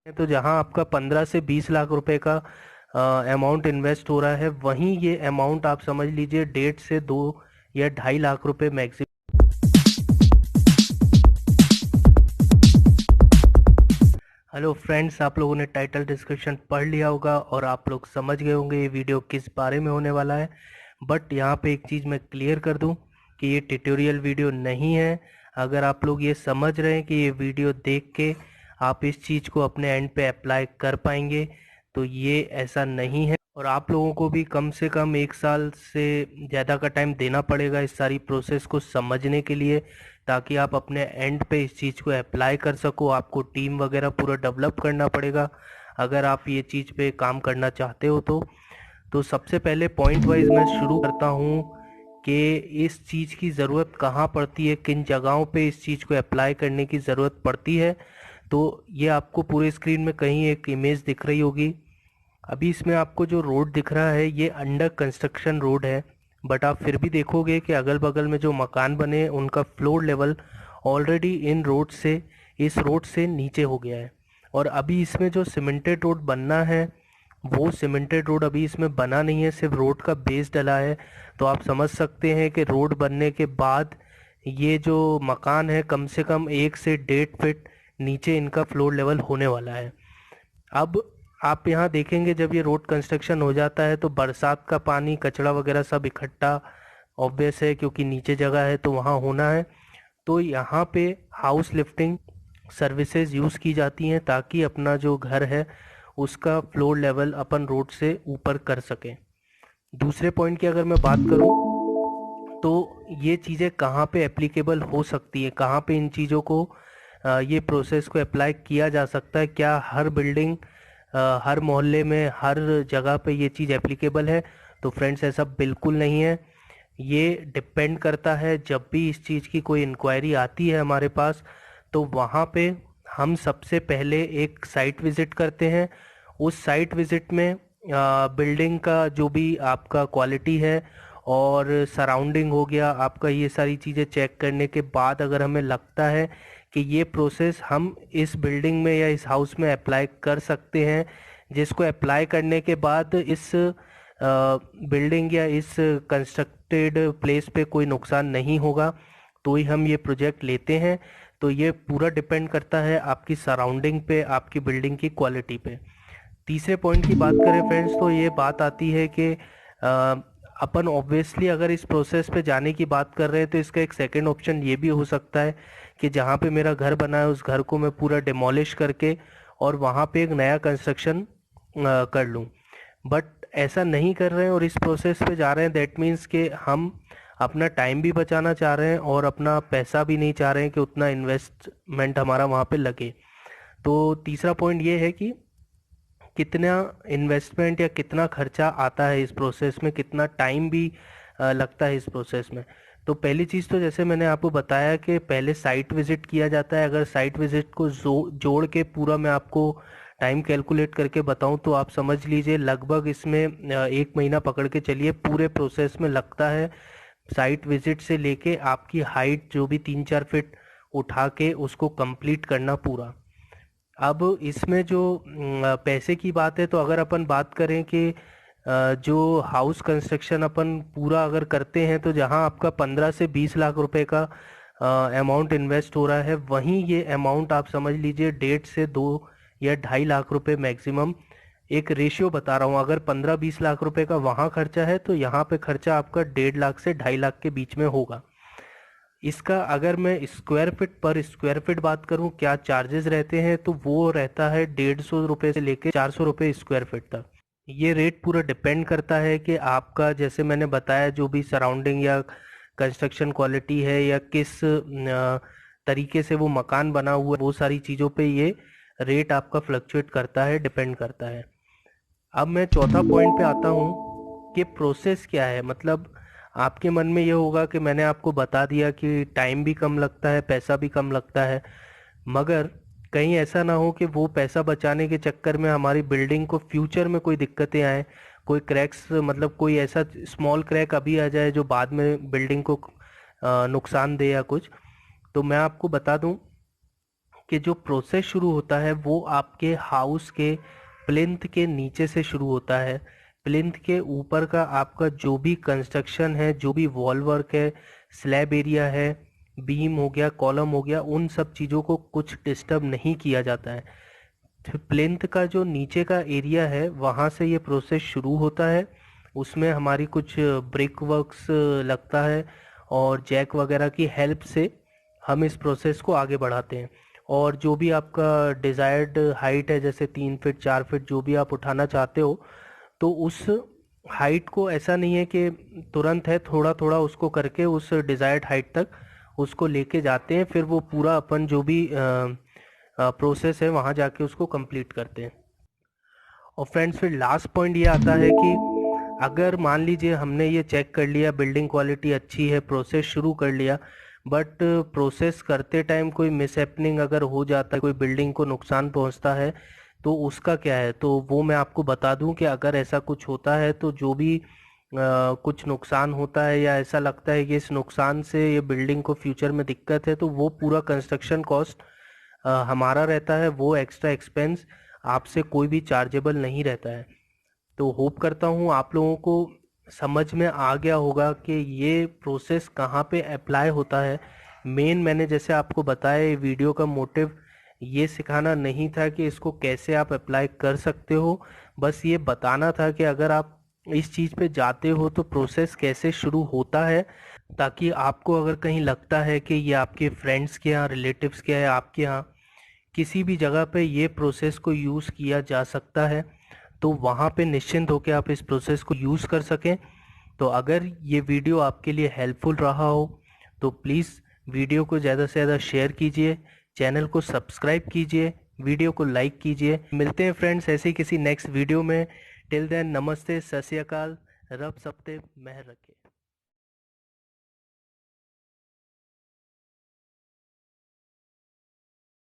तो जहां आपका 15 से 20 लाख रुपए का अमाउंट इन्वेस्ट हो रहा है, वहीं ये अमाउंट आप समझ लीजिए 1.5 से 2 या 2.5 लाख रुपए मैक्सिमम। हेलो फ्रेंड्स, आप लोगों ने टाइटल डिस्क्रिप्शन पढ़ लिया होगा और आप लोग समझ गए होंगे ये वीडियो किस बारे में होने वाला है। बट यहाँ पे एक चीज़ मैं क्लियर कर दूं कि ये ट्यूटोरियल वीडियो नहीं है। अगर आप लोग ये समझ रहे हैं कि ये वीडियो देख के आप इस चीज़ को अपने एंड पे अप्लाई कर पाएंगे, तो ये ऐसा नहीं है। और आप लोगों को भी कम से कम 1 साल से ज़्यादा का टाइम देना पड़ेगा इस सारी प्रोसेस को समझने के लिए, ताकि आप अपने एंड पे इस चीज़ को अप्लाई कर सको। आपको टीम वगैरह पूरा डेवलप करना पड़ेगा अगर आप ये चीज़ पे काम करना चाहते हो तो सबसे पहले पॉइंट वाइज मैं शुरू करता हूँ कि इस चीज़ की ज़रूरत कहाँ पड़ती है, किन जगहों पे इस चीज़ को अप्लाई करने की ज़रूरत पड़ती है। तो ये आपको पूरे स्क्रीन में कहीं एक इमेज दिख रही होगी। अभी इसमें आपको जो रोड दिख रहा है ये अंडर कंस्ट्रक्शन रोड है, बट आप फिर भी देखोगे कि अगल बगल में जो मकान बने हैं उनका floor level already in road से इस रोड से नीचे हो गया है। और अभी इसमें जो सीमेंटेड रोड बनना है वो सीमेंटेड रोड अभी इसमें बना नहीं है, सिर्फ रोड का बेस डला है। तो आप समझ सकते हैं कि रोड बनने के बाद ये जो मकान है कम से कम 1 से 1.5 फीट नीचे इनका फ्लोर लेवल होने वाला है। अब आप यहाँ देखेंगे जब ये रोड कंस्ट्रक्शन हो जाता है तो बरसात का पानी, कचरा वगैरह सब इकट्ठा ऑब्वियस है, क्योंकि नीचे जगह है तो वहाँ होना है। तो यहाँ पे हाउस लिफ्टिंग सर्विसेज यूज़ की जाती हैं ताकि अपना जो घर है उसका फ्लोर लेवल अपन रोड से ऊपर कर सकें। दूसरे पॉइंट की अगर मैं बात करूं तो ये चीज़ें कहाँ पे एप्लीकेबल हो सकती है, कहाँ पे इन चीज़ों को ये प्रोसेस को अप्लाई किया जा सकता है। क्या हर बिल्डिंग, हर मोहल्ले में, हर जगह पे ये चीज़ एप्लीकेबल है? तो फ्रेंड्स ऐसा बिल्कुल नहीं है। ये डिपेंड करता है, जब भी इस चीज़ की कोई इंक्वायरी आती है हमारे पास तो वहाँ पे हम सबसे पहले एक साइट विज़िट करते हैं। उस साइट विज़िट में बिल्डिंग का जो भी आपका क्वालिटी है और सराउंडिंग हो गया आपका, ये सारी चीज़ें चेक करने के बाद अगर हमें लगता है कि ये प्रोसेस हम इस बिल्डिंग में या इस हाउस में अप्लाई कर सकते हैं, जिसको अप्लाई करने के बाद इस बिल्डिंग या इस कंस्ट्रक्टेड प्लेस पे कोई नुकसान नहीं होगा, तो ही हम ये प्रोजेक्ट लेते हैं। तो ये पूरा डिपेंड करता है आपकी सराउंडिंग पे, आपकी बिल्डिंग की क्वालिटी पे। तीसरे पॉइंट की बात करें फ्रेंड्स तो ये बात आती है कि अपन ऑब्वियसली अगर इस प्रोसेस पे जाने की बात कर रहे हैं तो इसका एक सेकंड ऑप्शन ये भी हो सकता है कि जहाँ पे मेरा घर बना है उस घर को मैं पूरा डिमोलिश करके और वहाँ पे एक नया कंस्ट्रक्शन कर लूँ। बट ऐसा नहीं कर रहे हैं और इस प्रोसेस पे जा रहे हैं, दैट मीन्स कि हम अपना टाइम भी बचाना चाह रहे हैं और अपना पैसा भी नहीं चाह रहे हैं कि उतना इन्वेस्टमेंट हमारा वहाँ पे लगे। तो तीसरा पॉइंट ये है कि कितना इन्वेस्टमेंट या कितना खर्चा आता है इस प्रोसेस में, कितना टाइम भी लगता है इस प्रोसेस में। तो पहली चीज़ तो जैसे मैंने आपको बताया कि पहले साइट विजिट किया जाता है। अगर साइट विजिट को जोड़ के पूरा मैं आपको टाइम कैलकुलेट करके बताऊं तो आप समझ लीजिए लगभग इसमें 1 महीना पकड़ के चलिए पूरे प्रोसेस में लगता है। साइट विजिट से लेके आपकी हाइट जो भी 3-4 फीट उठा के उसको कंप्लीट करना पूरा। अब इसमें जो पैसे की बात है तो अगर अपन बात करें कि जो हाउस कंस्ट्रक्शन अपन पूरा अगर करते हैं तो जहां आपका 15 से 20 लाख रुपए का अमाउंट इन्वेस्ट हो रहा है, वहीं ये अमाउंट आप समझ लीजिए 1.5 से 2 या 2.5 लाख रुपए मैक्सिमम। एक रेशियो बता रहा हूँ, अगर 15-20 लाख रुपए का वहाँ खर्चा है तो यहाँ पे खर्चा आपका 1.5 लाख से 2.5 लाख के बीच में होगा। इसका अगर मैं स्क्वायर फीट पर स्क्वायर फीट बात करूं क्या चार्जेस रहते हैं, तो वो रहता है 150 रुपये से लेके 400 रुपये स्क्वायर फीट तक। ये रेट पूरा डिपेंड करता है कि आपका, जैसे मैंने बताया, जो भी सराउंडिंग या कंस्ट्रक्शन क्वालिटी है या किस तरीके से वो मकान बना हुआ है, वो सारी चीज़ों पे ये रेट आपका फ्लक्चुएट करता है, डिपेंड करता है। अब मैं चौथा पॉइंट पे आता हूँ कि प्रोसेस क्या है। मतलब आपके मन में ये होगा कि मैंने आपको बता दिया कि टाइम भी कम लगता है, पैसा भी कम लगता है, मगर कहीं ऐसा ना हो कि वो पैसा बचाने के चक्कर में हमारी बिल्डिंग को फ्यूचर में कोई दिक्कतें आए, कोई क्रैक्स, मतलब कोई ऐसा स्मॉल क्रैक अभी आ जाए जो बाद में बिल्डिंग को नुकसान दे या कुछ। तो मैं आपको बता दूं कि जो प्रोसेस शुरू होता है वो आपके हाउस के प्लिंथ के नीचे से शुरू होता है। प्लिंथ के ऊपर का आपका जो भी कंस्ट्रक्शन है, जो भी वॉल वर्क है, स्लैब एरिया है, बीम हो गया, कॉलम हो गया, उन सब चीज़ों को कुछ डिस्टर्ब नहीं किया जाता है। प्लिंथ का जो नीचे का एरिया है वहाँ से ये प्रोसेस शुरू होता है। उसमें हमारी कुछ ब्रिक वर्क्स लगता है और जैक वगैरह की हेल्प से हम इस प्रोसेस को आगे बढ़ाते हैं। और जो भी आपका डिज़ायर्ड हाइट है, जैसे 3 फीट 4 फीट जो भी आप उठाना चाहते हो, तो उस हाइट को ऐसा नहीं है कि तुरंत है, थोड़ा थोड़ा उसको करके उस डिज़ायर्ड हाइट तक उसको लेके जाते हैं। फिर वो पूरा अपन जो भी प्रोसेस है वहाँ जाके उसको कंप्लीट करते हैं। और फ्रेंड्स फिर लास्ट पॉइंट ये आता है कि अगर मान लीजिए हमने ये चेक कर लिया, बिल्डिंग क्वालिटी अच्छी है, प्रोसेस शुरू कर लिया, बट प्रोसेस करते टाइम कोई मिसहैपनिंग अगर हो जाता है, कोई बिल्डिंग को नुकसान पहुंचता है, तो उसका क्या है। तो वो मैं आपको बता दूं कि अगर ऐसा कुछ होता है तो जो भी कुछ नुकसान होता है या ऐसा लगता है कि इस नुकसान से ये बिल्डिंग को फ्यूचर में दिक्कत है, तो वो पूरा कंस्ट्रक्शन कॉस्ट हमारा रहता है। वो एक्स्ट्रा एक्सपेंस आपसे कोई भी चार्जेबल नहीं रहता है। तो होप करता हूँ आप लोगों को समझ में आ गया होगा कि ये प्रोसेस कहाँ पे अप्लाई होता है। मेन मैंने जैसे आपको बताया, ये वीडियो का मोटिव ये सिखाना नहीं था कि इसको कैसे आप अप्लाई कर सकते हो, बस ये बताना था कि अगर आप इस चीज़ पे जाते हो तो प्रोसेस कैसे शुरू होता है, ताकि आपको अगर कहीं लगता है कि ये आपके फ्रेंड्स के यहाँ, रिलेटिव्स के यहाँ, आपके यहाँ किसी भी जगह पे ये प्रोसेस को यूज़ किया जा सकता है, तो वहाँ पे निश्चिंत होकर आप इस प्रोसेस को यूज़ कर सकें। तो अगर ये वीडियो आपके लिए हेल्पफुल रहा हो तो प्लीज़ वीडियो को ज़्यादा से ज़्यादा शेयर कीजिए, चैनल को सब्सक्राइब कीजिए, वीडियो को लाइक कीजिए। मिलते हैं फ्रेंड्स ऐसे ही किसी नेक्स्ट वीडियो में। टिल देन नमस्ते, सत श्री अकाल, रब सब पे मेहर रखे।